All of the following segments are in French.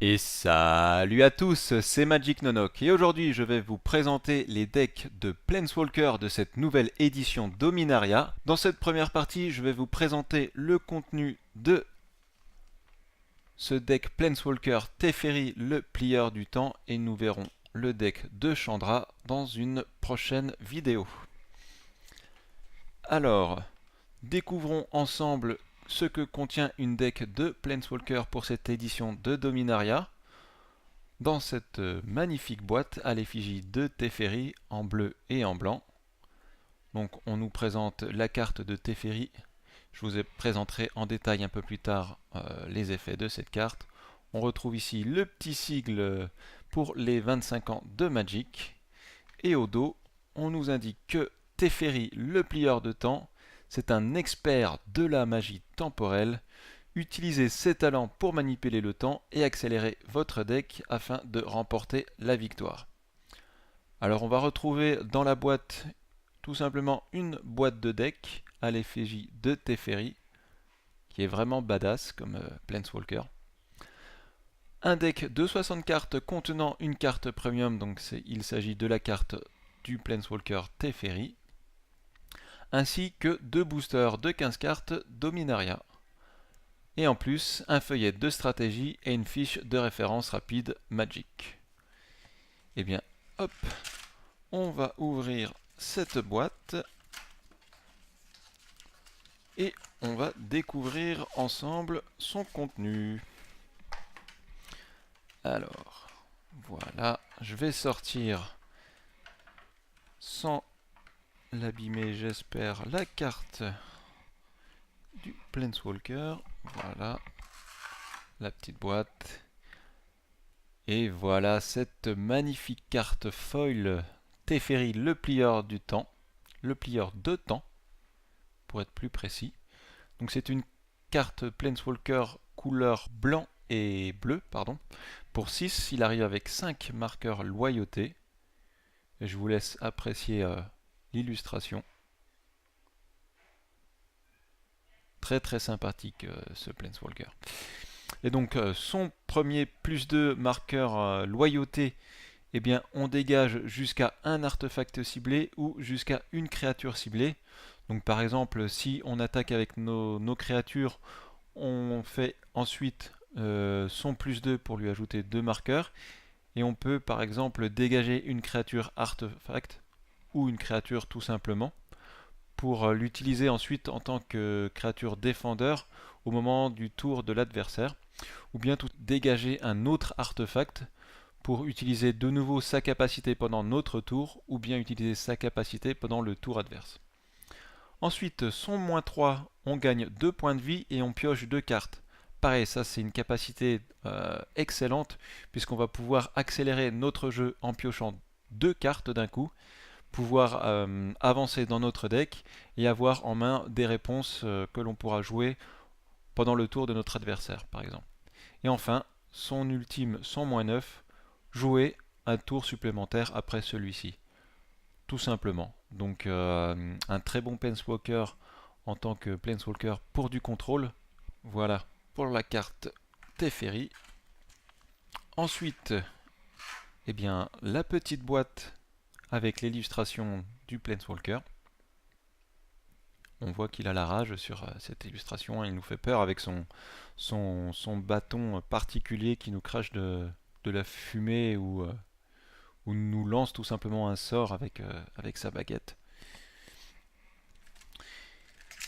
Et salut à tous, c'est Magic Nonok et aujourd'hui je vais vous présenter les decks de Planeswalker de cette nouvelle édition Dominaria. Dans cette première partie, je vais vous présenter le contenu de ce deck Planeswalker Teferi, le plieur du temps, et nous verrons le deck de Chandra dans une prochaine vidéo. Alors, découvrons ensemble ce que contient une deck de Planeswalker pour cette édition de Dominaria. Dans cette magnifique boîte à l'effigie de Teferi en bleu et en blanc. Donc on nous présente la carte de Teferi. Je vous présenterai en détail un peu plus tard les effets de cette carte. On retrouve ici le petit sigle pour les 25 ans de Magic. Et au dos, on nous indique que Teferi, le plieur de temps, c'est un expert de la magie temporelle. Utilisez ses talents pour manipuler le temps et accélérer votre deck afin de remporter la victoire. Alors on va retrouver dans la boîte tout simplement une boîte de deck à l'effigie de Teferi, qui est vraiment badass comme Planeswalker. Un deck de 60 cartes contenant une carte premium, donc il s'agit de la carte du Planeswalker Teferi, ainsi que deux boosters de 15 cartes Dominaria. Et en plus, un feuillet de stratégie et une fiche de référence rapide Magic. Et bien, hop, on va ouvrir cette boîte et on va découvrir ensemble son contenu. Alors, voilà, je vais sortir sans l'abîmer, j'espère, la carte du Planeswalker. Voilà, la petite boîte. Et voilà cette magnifique carte foil Teferi, le plieur du temps, le plieur de temps, pour être plus précis. Donc c'est une carte Planeswalker couleur blanc et bleu, pardon. Pour 6, il arrive avec 5 marqueurs loyauté. Et je vous laisse apprécier l'illustration. Très très sympathique ce Planeswalker. Et donc son premier plus 2 marqueur loyauté, eh bien on dégage jusqu'à un artefact ciblé ou jusqu'à une créature ciblée. Donc par exemple si on attaque avec nos créatures, on fait ensuite son plus 2 pour lui ajouter 2 marqueurs. Et on peut par exemple dégager une créature artefact ou une créature tout simplement pour l'utiliser ensuite en tant que créature défendeur au moment du tour de l'adversaire, ou bien dégager un autre artefact pour utiliser de nouveau sa capacité pendant notre tour, ou bien utiliser sa capacité pendant le tour adverse. Ensuite, son -3, on gagne 2 points de vie et on pioche 2 cartes. Pareil, ça c'est une capacité excellente, puisqu'on va pouvoir accélérer notre jeu en piochant 2 cartes d'un coup, pouvoir avancer dans notre deck et avoir en main des réponses que l'on pourra jouer pendant le tour de notre adversaire, par exemple. Et enfin, son ultime, son -9, jouer un tour supplémentaire après celui-ci. Tout simplement. Donc un très bon Planeswalker en tant que Planeswalker pour du contrôle. Voilà pour la carte Teferi. Ensuite, eh bien, la petite boîte avec l'illustration du Planeswalker. On voit qu'il a la rage sur cette illustration, il nous fait peur avec son bâton particulier qui nous crache de la fumée ou nous lance tout simplement un sort avec sa baguette.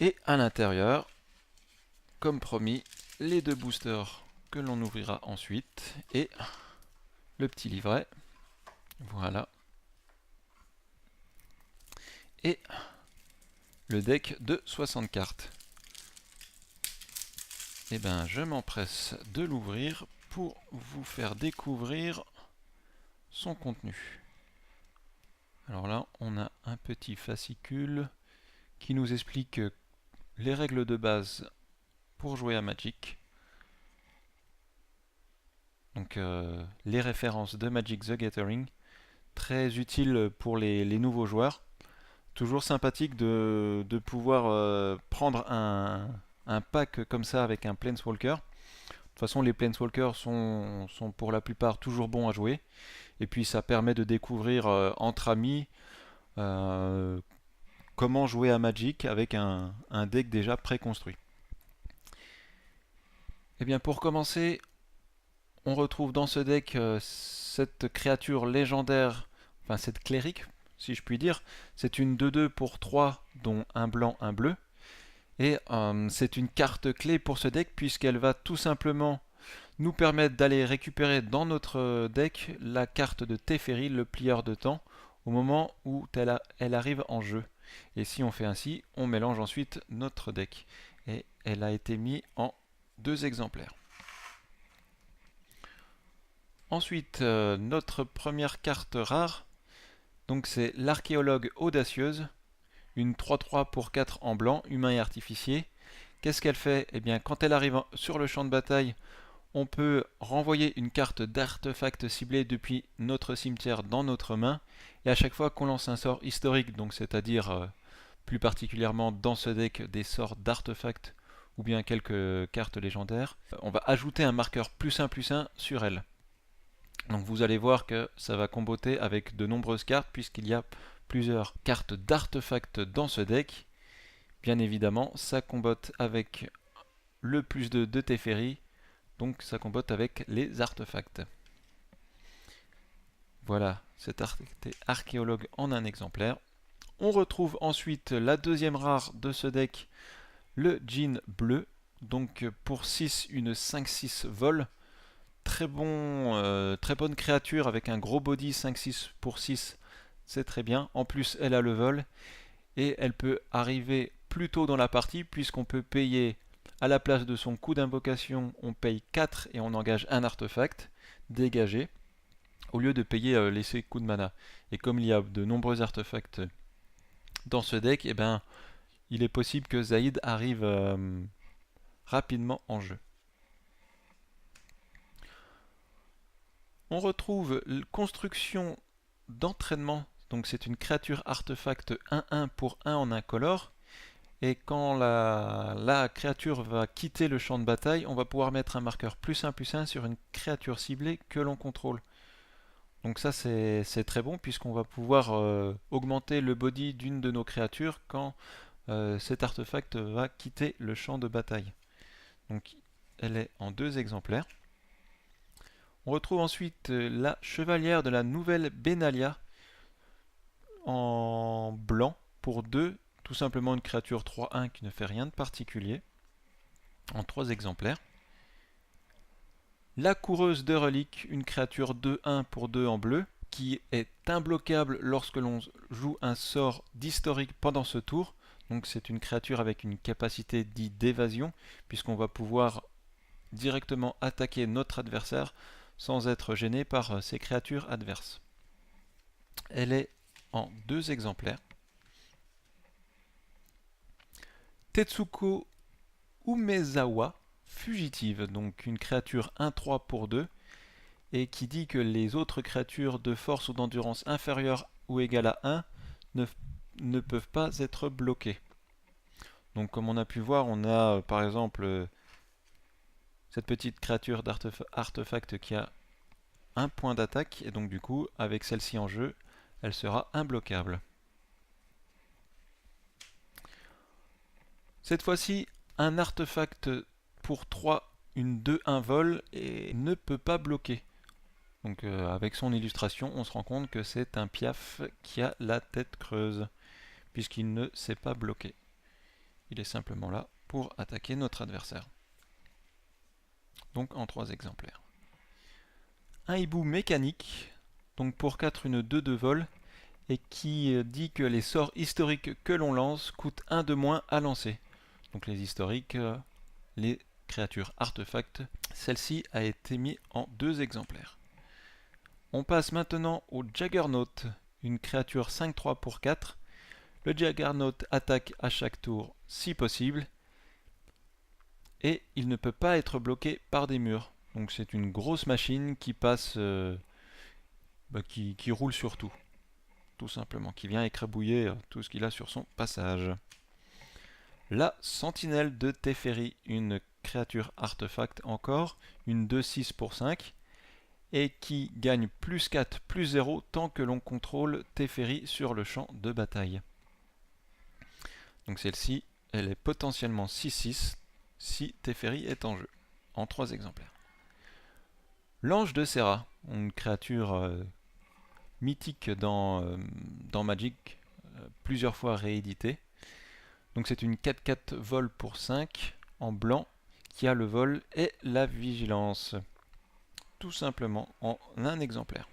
Et à l'intérieur, comme promis, les deux boosters que l'on ouvrira ensuite et le petit livret. Voilà. Et le deck de 60 cartes. Et bien, je m'empresse de l'ouvrir pour vous faire découvrir son contenu. Alors là, on a un petit fascicule qui nous explique les règles de base pour jouer à Magic. Donc les références de Magic the Gathering, très utile pour les nouveaux joueurs. Toujours sympathique de pouvoir prendre un pack comme ça avec un Planeswalker toute façon, les Planeswalkers sont pour la plupart toujours bons à jouer. Et puis ça permet de découvrir entre amis euh, comment jouer à Magic avec un deck déjà préconstruit. Et bien pour commencer, on retrouve dans ce deck cette créature légendaire, enfin cette cléric, si je puis dire. C'est une 2-2 pour 3, dont un blanc, un bleu. Et c'est une carte clé pour ce deck, puisqu'elle va tout simplement nous permettre d'aller récupérer dans notre deck la carte de Teferi, le plieur de temps, au moment où elle arrive en jeu. Et si on fait ainsi, on mélange ensuite notre deck. Et elle a été mise en 2 exemplaires. Ensuite, notre première carte rare, donc c'est l'archéologue audacieuse, une 3-3 pour 4 en blanc, humain et artificier. Qu'est-ce qu'elle fait? Eh bien, quand elle arrive sur le champ de bataille, on peut renvoyer une carte d'artefact ciblé depuis notre cimetière dans notre main, et à chaque fois qu'on lance un sort historique, donc c'est-à-dire plus particulièrement dans ce deck des sorts d'artefacts ou bien quelques cartes légendaires, on va ajouter un marqueur +1/+1 sur elle. Donc vous allez voir que ça va comboter avec de nombreuses cartes puisqu'il y a plusieurs cartes d'artefacts dans ce deck. Bien évidemment, ça combote avec le +2 de Teferi, donc ça combote avec les artefacts. Voilà, cet archéologue en un exemplaire. On retrouve ensuite la deuxième rare de ce deck, le Djinn bleu. Donc pour 6, une 5-6 vol. Très bonne créature avec un gros body 5-6 pour 6, c'est très bien. En plus, elle a le vol et elle peut arriver plus tôt dans la partie puisqu'on peut payer à la place de son coût d'invocation, on paye 4 et on engage un artefact dégagé au lieu de payer les coups de mana. Et comme il y a de nombreux artefacts dans ce deck, eh ben, il est possible que Zaïd arrive rapidement en jeu. On retrouve construction d'entraînement, donc c'est une créature artefact 1-1 pour 1 en incolore. Et quand la créature va quitter le champ de bataille, on va pouvoir mettre un marqueur +1/+1 sur une créature ciblée que l'on contrôle. Donc ça c'est très bon puisqu'on va pouvoir augmenter le body d'une de nos créatures quand cet artefact va quitter le champ de bataille. Donc elle est en 2 exemplaires. On retrouve ensuite la chevalière de la nouvelle Benalia en blanc pour 2, tout simplement une créature 3-1 qui ne fait rien de particulier, en 3 exemplaires. La coureuse de reliques, une créature 2-1 pour 2 en bleu, qui est imbloquable lorsque l'on joue un sort d'historique pendant ce tour. Donc c'est une créature avec une capacité dite d'évasion, puisqu'on va pouvoir directement attaquer notre adversaire sans être gêné par ses créatures adverses. Elle est en 2 exemplaires. Tetsuko Umezawa, fugitive, donc une créature 1-3 pour 2, et qui dit que les autres créatures de force ou d'endurance inférieure ou égale à 1 ne peuvent pas être bloquées. Donc comme on a pu voir, on a par exemple cette petite créature d'artefact qui a un point d'attaque, et donc du coup, avec celle-ci en jeu, elle sera imbloquable. Cette fois-ci, un artefact pour 3, une 2-1 vol, et ne peut pas bloquer. Donc avec son illustration, on se rend compte que c'est un piaf qui a la tête creuse, puisqu'il ne sait pas bloquer. Il est simplement là pour attaquer notre adversaire. Donc en 3 exemplaires. Un hibou mécanique, donc pour 4 une 2 de vol, et qui dit que les sorts historiques que l'on lance coûtent 1 de moins à lancer. Donc les historiques, les créatures artefacts, celle-ci a été mise en 2 exemplaires. On passe maintenant au Juggernaut, une créature 5-3 pour 4. Le Juggernaut attaque à chaque tour si possible, et il ne peut pas être bloqué par des murs. Donc c'est une grosse machine qui passe, qui roule sur tout simplement, qui vient écrabouiller tout ce qu'il a sur son passage. La Sentinelle de Teferi, une créature artefact encore, une 2-6 pour 5, et qui gagne plus 4, plus 0 tant que l'on contrôle Teferi sur le champ de bataille. Donc celle-ci, elle est potentiellement 6-6 si Teferi est en jeu, en 3 exemplaires. L'Ange de Serra, une créature mythique dans Magic, plusieurs fois rééditée. Donc c'est une 4-4 vol pour 5 en blanc qui a le vol et la vigilance. Tout simplement en un exemplaire.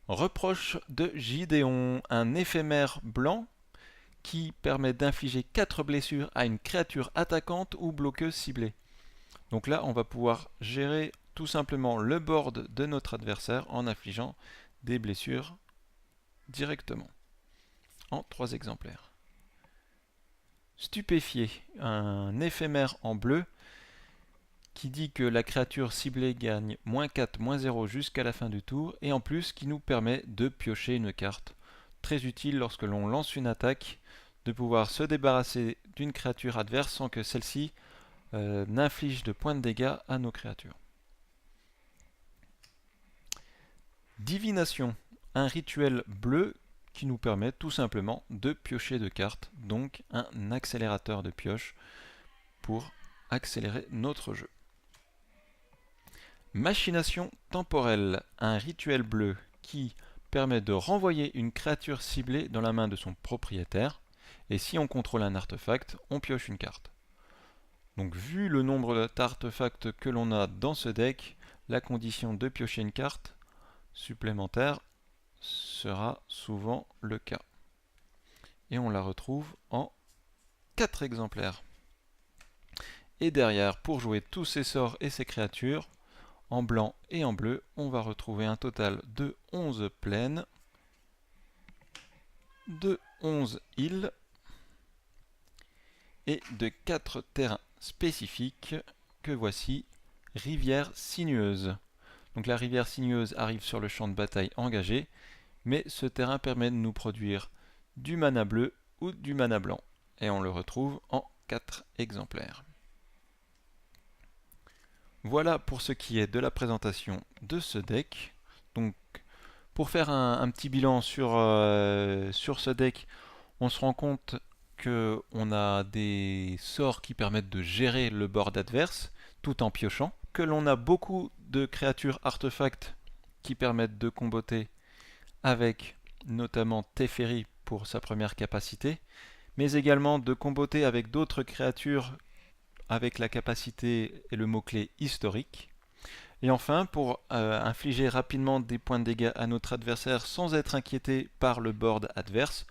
Reproche de Gideon, un éphémère blanc qui permet d'infliger 4 blessures à une créature attaquante ou bloqueuse ciblée. Donc là, on va pouvoir gérer tout simplement le board de notre adversaire en infligeant des blessures directement, en 3 exemplaires. Stupéfié, un éphémère en bleu qui dit que la créature ciblée gagne -4, -0 jusqu'à la fin du tour, et en plus qui nous permet de piocher une carte. Très utile lorsque l'on lance une attaque, de pouvoir se débarrasser d'une créature adverse sans que celle-ci n'inflige de points de dégâts à nos créatures. Divination, un rituel bleu qui nous permet tout simplement de piocher de cartes, donc un accélérateur de pioche pour accélérer notre jeu. Machination temporelle, un rituel bleu qui permet de renvoyer une créature ciblée dans la main de son propriétaire, et si on contrôle un artefact, on pioche une carte. Donc vu le nombre d'artefacts que l'on a dans ce deck, la condition de piocher une carte supplémentaire sera souvent le cas. Et on la retrouve en 4 exemplaires. Et derrière, pour jouer tous ces sorts et ces créatures, en blanc et en bleu, on va retrouver un total de 11 plaines, de 11 îles et de 4 terrains spécifiques que voici. Rivière sinueuse. Donc la rivière sinueuse arrive sur le champ de bataille engagé, mais ce terrain permet de nous produire du mana bleu ou du mana blanc. Et on le retrouve en 4 exemplaires. Voilà pour ce qui est de la présentation de ce deck. Donc pour faire un petit bilan sur ce deck, on se rend compte qu'on a des sorts qui permettent de gérer le board adverse tout en piochant, que l'on a beaucoup de créatures artefacts qui permettent de comboter avec notamment Teferi pour sa première capacité, mais également de comboter avec d'autres créatures avec la capacité et le mot-clé historique. Et enfin, pour infliger rapidement des points de dégâts à notre adversaire sans être inquiété par le board adverse,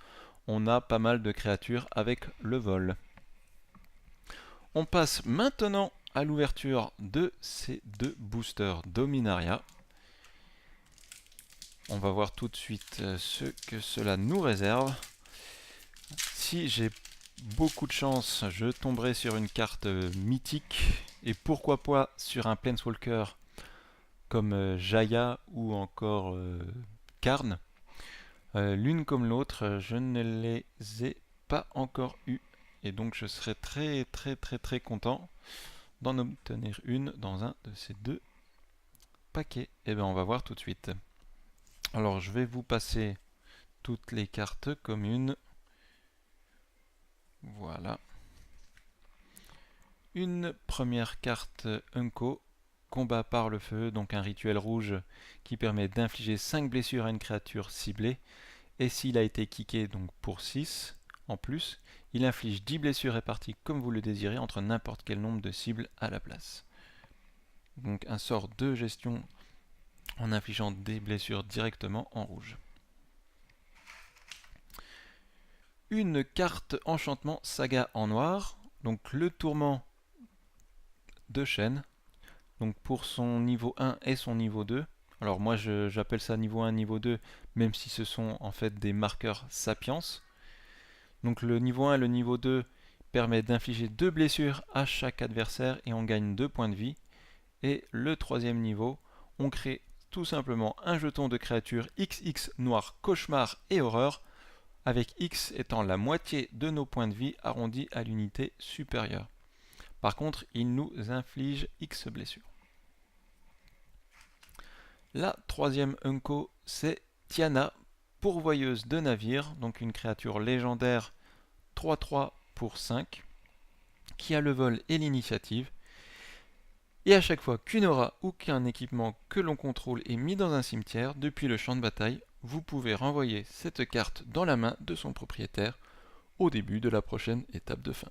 on a pas mal de créatures avec le vol. On passe maintenant à l'ouverture de ces 2 boosters Dominaria. On va voir tout de suite ce que cela nous réserve. Si j'ai beaucoup de chance, je tomberai sur une carte mythique, et pourquoi pas sur un Planeswalker comme Jaya ou encore Karn. L'une comme l'autre, je ne les ai pas encore eues, et donc je serai très content d'en obtenir une dans un de ces 2 paquets. Et bien on va voir tout de suite. Alors je vais vous passer toutes les cartes communes. Voilà. Une première carte Unko, combat par le feu, donc un rituel rouge qui permet d'infliger 5 blessures à une créature ciblée, et s'il a été kické donc pour 6 en plus, il inflige 10 blessures réparties comme vous le désirez entre n'importe quel nombre de cibles à la place. Donc un sort de gestion en infligeant des blessures directement en rouge. Une carte enchantement saga en noir, donc le tourment de Chêne, donc pour son niveau 1 et son niveau 2. Alors moi j'appelle ça niveau 1, niveau 2, même si ce sont en fait des marqueurs sapiens. Donc le niveau 1 et le niveau 2 permet d'infliger 2 blessures à chaque adversaire et on gagne 2 points de vie. Et le 3e niveau, on crée tout simplement un jeton de créature XX noir, cauchemar et horreur, avec X étant la moitié de nos points de vie arrondis à l'unité supérieure. Par contre, il nous inflige X blessures. La troisième Unco, c'est Tiana, pourvoyeuse de navires, donc une créature légendaire 3-3 pour 5, qui a le vol et l'initiative. Et à chaque fois qu'une aura ou qu'un équipement que l'on contrôle est mis dans un cimetière depuis le champ de bataille, vous pouvez renvoyer cette carte dans la main de son propriétaire au début de la prochaine étape de fin.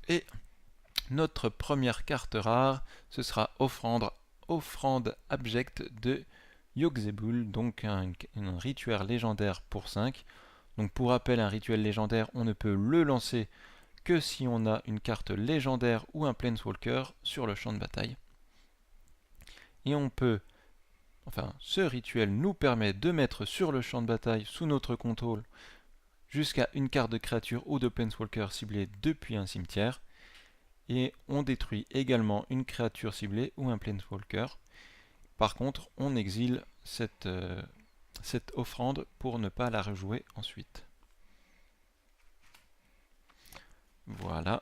Et notre première carte rare, ce sera offrande abjecte de Yogg-Saibul, donc un rituel légendaire pour 5. Donc pour rappel, un rituel légendaire, on ne peut le lancer que si on a une carte légendaire ou un Planeswalker sur le champ de bataille. Et ce rituel nous permet de mettre sur le champ de bataille sous notre contrôle jusqu'à une carte de créature ou de Planeswalker ciblée depuis un cimetière. Et on détruit également une créature ciblée ou un Planeswalker. Par contre, on exile cette offrande pour ne pas la rejouer ensuite. Voilà.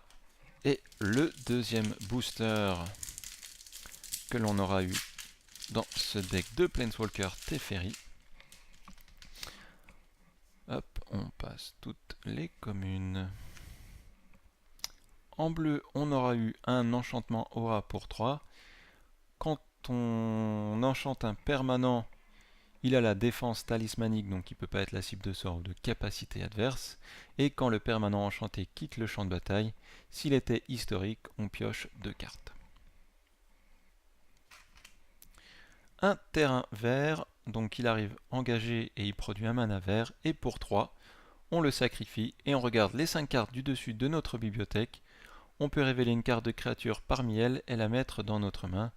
Et le deuxième booster que l'on aura eu dans ce deck de Planeswalker Teferi. Hop, on passe toutes les communes. En bleu, on aura eu un enchantement aura pour 3. Quand on enchante un permanent, il a la défense talismanique, donc il ne peut pas être la cible de sort ou de capacité adverse. Et quand le permanent enchanté quitte le champ de bataille, s'il était historique, on pioche 2 cartes. Un terrain vert, donc il arrive engagé et il produit un mana vert. Et pour 3, on le sacrifie et on regarde les 5 cartes du dessus de notre bibliothèque. On peut révéler une carte de créature parmi elles et la mettre dans notre main.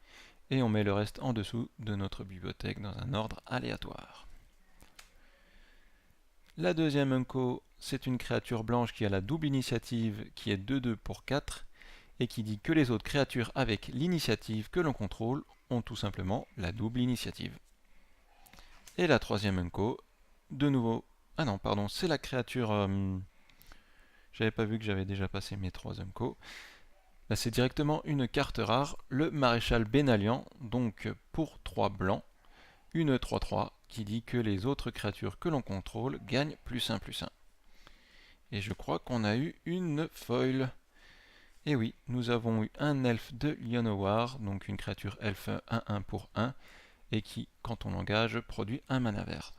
Et on met le reste en dessous de notre bibliothèque dans un ordre aléatoire. La deuxième Unco, c'est une créature blanche qui a la double initiative, qui est 2-2 pour 4, et qui dit que les autres créatures avec l'initiative que l'on contrôle ont tout simplement la double initiative. Et la troisième Unco, de nouveau... Ah non, pardon, c'est la créature... J'avais pas vu que j'avais déjà passé mes 3 Unco. Là, c'est directement une carte rare, le Maréchal Bénalian, donc pour 3 blancs, une 3-3 qui dit que les autres créatures que l'on contrôle gagnent +1/+1. Et je crois qu'on a eu une foil. Et oui, nous avons eu un elfe de Lionowar, donc une créature elfe 1-1 pour 1, et qui, quand on l'engage, produit un mana vert.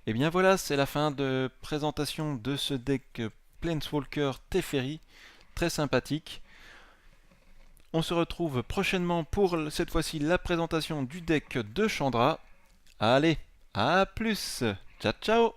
Et bien voilà, c'est la fin de présentation de ce deck Planeswalker Teferi, très sympathique. On se retrouve prochainement pour cette fois-ci la présentation du deck de Chandra. Allez, à plus. Ciao ciao.